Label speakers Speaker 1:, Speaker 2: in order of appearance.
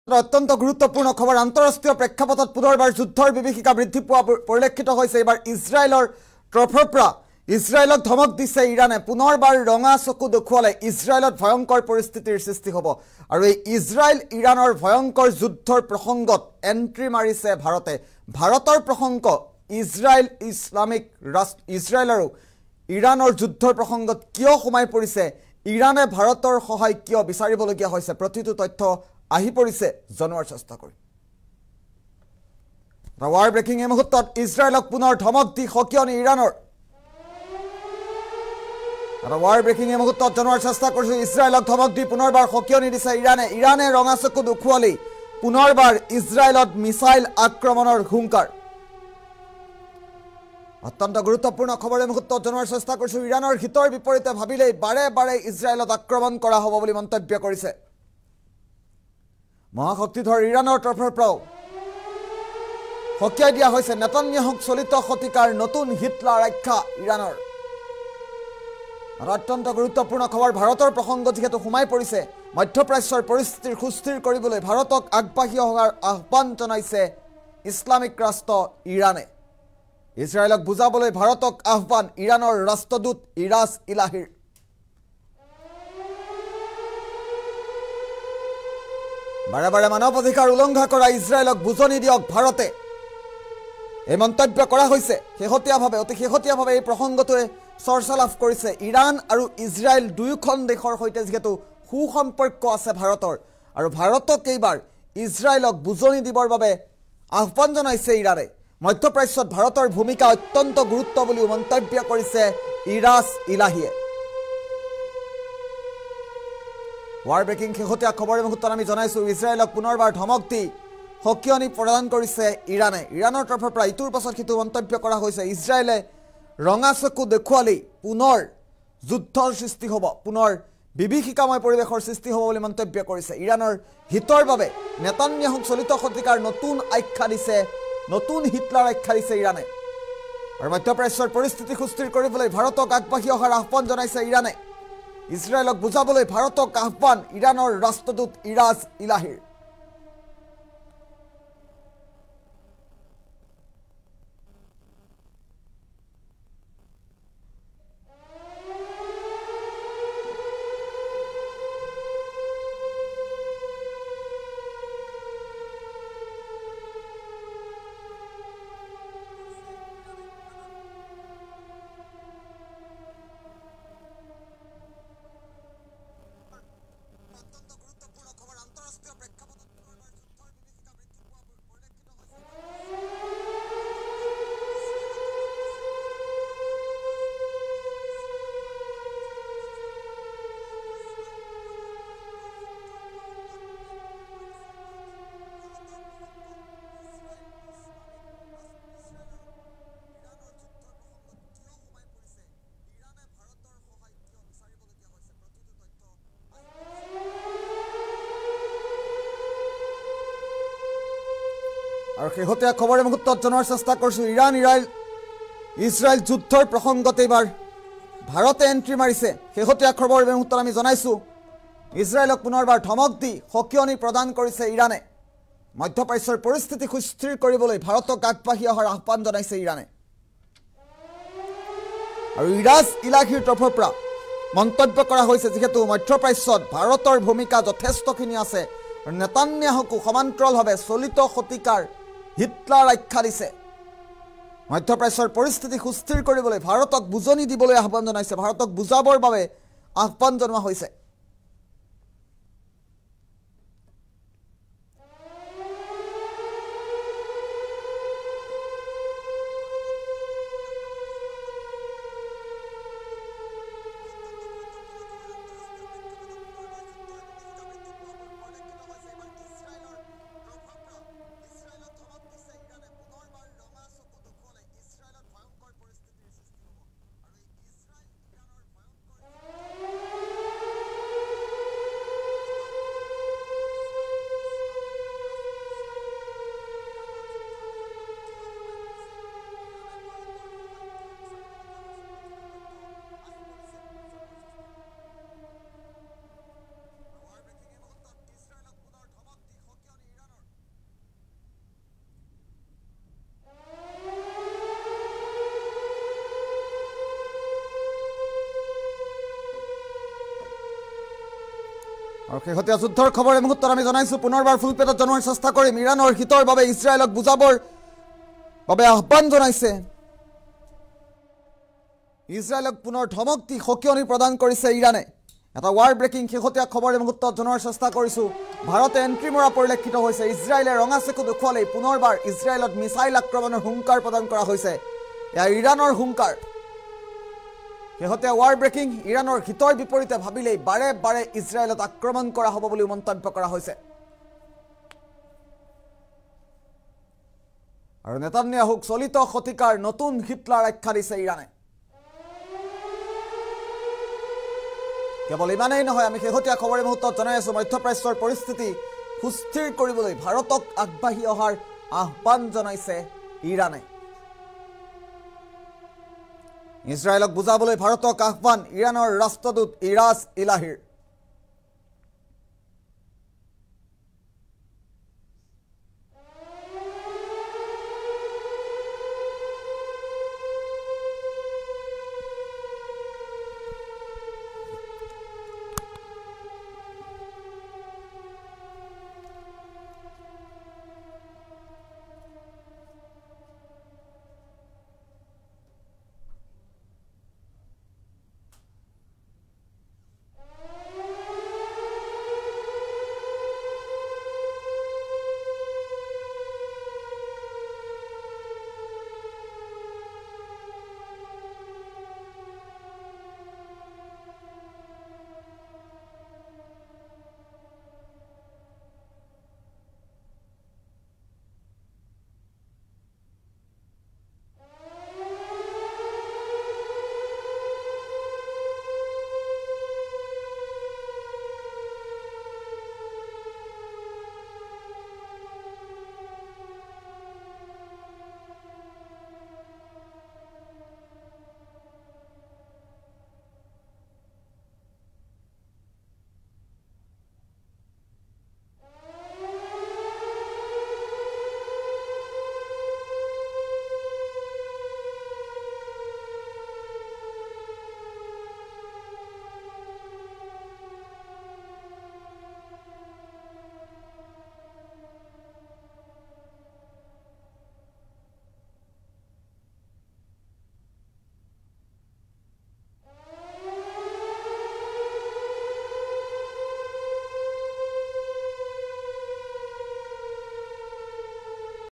Speaker 1: অত্যন্ত গুৰুত্বপূৰ্ণ খবৰ আন্তঃৰাষ্ট্ৰীয় প্ৰেক্ষাপটত পুনৰবাৰ যুদ্ধৰ বিভীষিকা বৃদ্ধি পোৱা পৰিলক্ষিত হৈছে এবাৰ ইজৰাইলৰ তৰফৰ পৰা ইজৰাইলক ধমক দিছে ইৰাণে পুনৰবাৰ ৰঙা চকু দেখুৱালে ইজৰাইলত ভয়ংকৰ পৰিস্থিতিৰ সৃষ্টি হ'ব আৰু এই ইজৰাইল ইৰাণৰ ভয়ংকৰ যুদ্ধৰ প্ৰসংগত এন্ট্ৰি মাৰিছে ভাৰতৰ প্ৰসংগ ইজৰাইল ইজৰাইল আৰু ইৰাণৰ যুদ্ধৰ প্ৰসংগত কিয় সোমাই পৰিছে ইৰাণে ভাৰতৰ সহায় কিয় বিচাৰিবলগীয়া হৈছে প্ৰতিটো তথ্য আহি পৰিছে জনোৱাৰ চেষ্টা কৰি ৱাৰ ব্ৰেকিং এই মুহূৰ্তত ইজৰাইলক পুনৰ ধমক দি সকিয়নি ইৰাণৰ ৱাৰ ব্ৰেকিং এই মুহূৰ্তত জনোৱাৰ চেষ্টা কৰিছে ইজৰাইলক ধমক দি পুনৰবাৰ সকিয়নি দিছে ইৰাণে ৰঙা চকু দেখুৱালি পুনৰবাৰ ইজৰাইলত মিছাইল আক্ৰমণৰ হুংকাৰ অত্যন্ত গুৰুত্বপূৰ্ণ খবৰ এই মুহূৰ্তত জনোৱাৰ চেষ্টা কৰিছো ইৰাণৰ হিতৰ বিপৰীতে ভাবিলেই বাৰে বাৰে ইজৰাইলত আক্ৰমণ কৰা হ'ব বুলি মন্তব্য কৰিছে মহাশক্তিধৰ ইৰাণৰ তৰফৰ পৰাও সকিয়াই দিয়া হৈছে নেতান্যাহুক চলিত শতিকাৰ নতুন হিটলাৰ আখ্যা ইৰাণৰ অত্যন্ত গুৰুত্বপূৰ্ণ খবৰ ভাৰতৰ প্ৰসংগ যিহেতু সোমাই পৰিছে মধ্যপ্ৰাচ্যৰ পৰিস্থিতিৰ সুস্থিৰ কৰিবলৈ ভাৰতক আগবাঢ়ি অহাৰ আহ্বান জনাইছে ইছলামিক ৰাষ্ট্ৰ ইৰাণে ইজৰাইলক বুজাবলৈ ভাৰতক আহ্বান ইৰাণৰ ৰাষ্ট্ৰদূত ইৰাজ ইলাহীৰ বাৰে বাৰে মানৱ অধিকাৰ উলংঘা কৰা ইজৰাইলক বুজনি দিয়ক ভাৰতে এই মন্তব্য কৰা হৈছে অতি শেহতীয়াভাৱে এই প্ৰসংগটোৱে চৰ্চা লাভ কৰিছে ইৰাণ আৰু ইজৰাইল দুয়োখন দেশৰ সৈতে যিহেতু সুসম্পৰ্ক আছে ভাৰতৰ আৰু ভাৰতক এইবাৰ ইজৰাইলক বুজনি দিবৰ বাবে আহ্বান জনাইছে ইৰাণে মধ্যপ্ৰাচ্যত ভাৰতৰ ভূমিকা অত্যন্ত গুৰুত্ব বুলি মন্তব্য কৰিছে ইৰাজ ইলাহীয়ে ৱাৰ ব্ৰেকিং শেহতীয়া খবৰ মুহূৰ্তত আমি জনাইছো ইজৰাইলক পুনৰবাৰ ধমক দি সকিয়নি প্ৰদান কৰিছে ইৰাণৰ তৰফৰ পৰা ইটোৰ পাছত সিটো মন্তব্য কৰা হৈছে ইজৰাইলে ৰঙা চকু দেখুৱালি পুনৰ যুদ্ধৰ সৃষ্টি হ'ব পুনৰ বিভীষিকাময় পৰিৱেশৰ সৃষ্টি হ'ব বুলি মন্তব্য কৰিছে ইৰাণৰ হিতৰ বাবে নেতান্যাহুক চলিত শতিকাৰ নতুন আখ্যা দিছে নতুন হিটলাৰ আখ্যা দিছে ইৰাণে আৰু মধ্যপ্ৰাচ্যৰ পৰিস্থিতি সুস্থিৰ কৰিবলৈ ভাৰতক আগবাঢ়ি অহাৰ আহ্বান জনাইছে ইৰাণে ইজৰাইলক বুজাবলৈ ভাৰতক আহ্বান ইৰাণৰ ৰাষ্ট্ৰদূত ইৰাজ ইলাহীৰ আৰু শেহতীয়া খবৰ মুহূৰ্তত জনোৱাৰ চেষ্টা কৰিছোঁ ইজৰাইল যুদ্ধৰ প্ৰসংগত এইবাৰ ভাৰতে এণ্ট্ৰি মাৰিছে শেহতীয়া খবৰ মুহূৰ্তত আমি জনাইছোঁ ইজৰাইলক পুনৰবাৰ ধমক দি সকিয়নি প্ৰদান কৰিছে ইৰাণে মধ্যপ্ৰাচ্যৰ পৰিস্থিতি সুস্থিৰ কৰিবলৈ ভাৰতক আগবাঢ়ি অহাৰ আহ্বান জনাইছে ইৰাণে আৰু ইৰাজ ইলাহীৰ তৰফৰ পৰা মন্তব্য কৰা হৈছে যিহেতু মধ্যপ্ৰাচ্যত ভাৰতৰ ভূমিকা যথেষ্টখিনি আছে আৰু নেতান্যাহুকো সমান্তৰালভাৱে চলিত শতিকাৰ হিটলাৰ আখ্যা দিছে মধ্যপ্ৰাচ্যৰ পৰিস্থিতি সুস্থিৰ কৰিবলৈ ভাৰতক বুজনি দিবলৈ আহ্বান জনাইছে ভাৰতক বুজাবৰ বাবে আহ্বান জনোৱা হৈছে শেহতীয়া যুদ্ধৰ খবৰ এই মুহূৰ্তত আমি জনাইছো পুনৰবাৰ ফুলপেটত জনোৱাৰ চেষ্টা কৰিম ইৰাণৰ হিতৰ বাবে ইজৰাইলক বুজাবৰ বাবে আহ্বান জনাইছে ইজৰাইলক পুনৰ ধমক দি সকিয়নি প্ৰদান কৰিছে ইৰাণে এটা ৱাৰ ব্ৰেকিং শেহতীয়া খবৰ এই মুহূৰ্তত জনোৱাৰ চেষ্টা কৰিছো ভাৰতে এন্ট্ৰি মৰা পৰিলক্ষিত হৈছে ইজৰাইলে ৰঙা চেকু দেখুৱালেই পুনৰবাৰ ইজৰাইলত মিছাইল আক্ৰমণৰ হুংকাৰ প্ৰদান কৰা হৈছে এয়া ইৰাণৰ হুংকাৰ শেহতীয়া ৱাৰ ব্ৰেকিং ইৰাণৰ হিতৰ বিপৰীতে ভাবিলেই বাৰে বাৰে ইজৰাইলত আক্ৰমণ কৰা হ'ব বুলি মন্তব্য কৰা হৈছে আৰু নেতান্যাহুক চলিত শতিকাৰ নতুন হিটলাৰ আখ্যা দিছে ইৰাণে কেৱল ইমানেই নহয় আমি শেহতীয়া খবৰ এই মুহূৰ্তত জনাই আছো মধ্যপ্ৰাচ্যৰ পৰিস্থিতি সুস্থিৰ কৰিবলৈ ভাৰতক আগবাঢ়ি অহাৰ আহ্বান জনাইছে ইৰাণে ইজৰাইলক বুজাবলৈ ভাৰতক আহ্বান ইৰাণৰ ৰাষ্ট্ৰদূত ইৰাজ ইলাহিৰ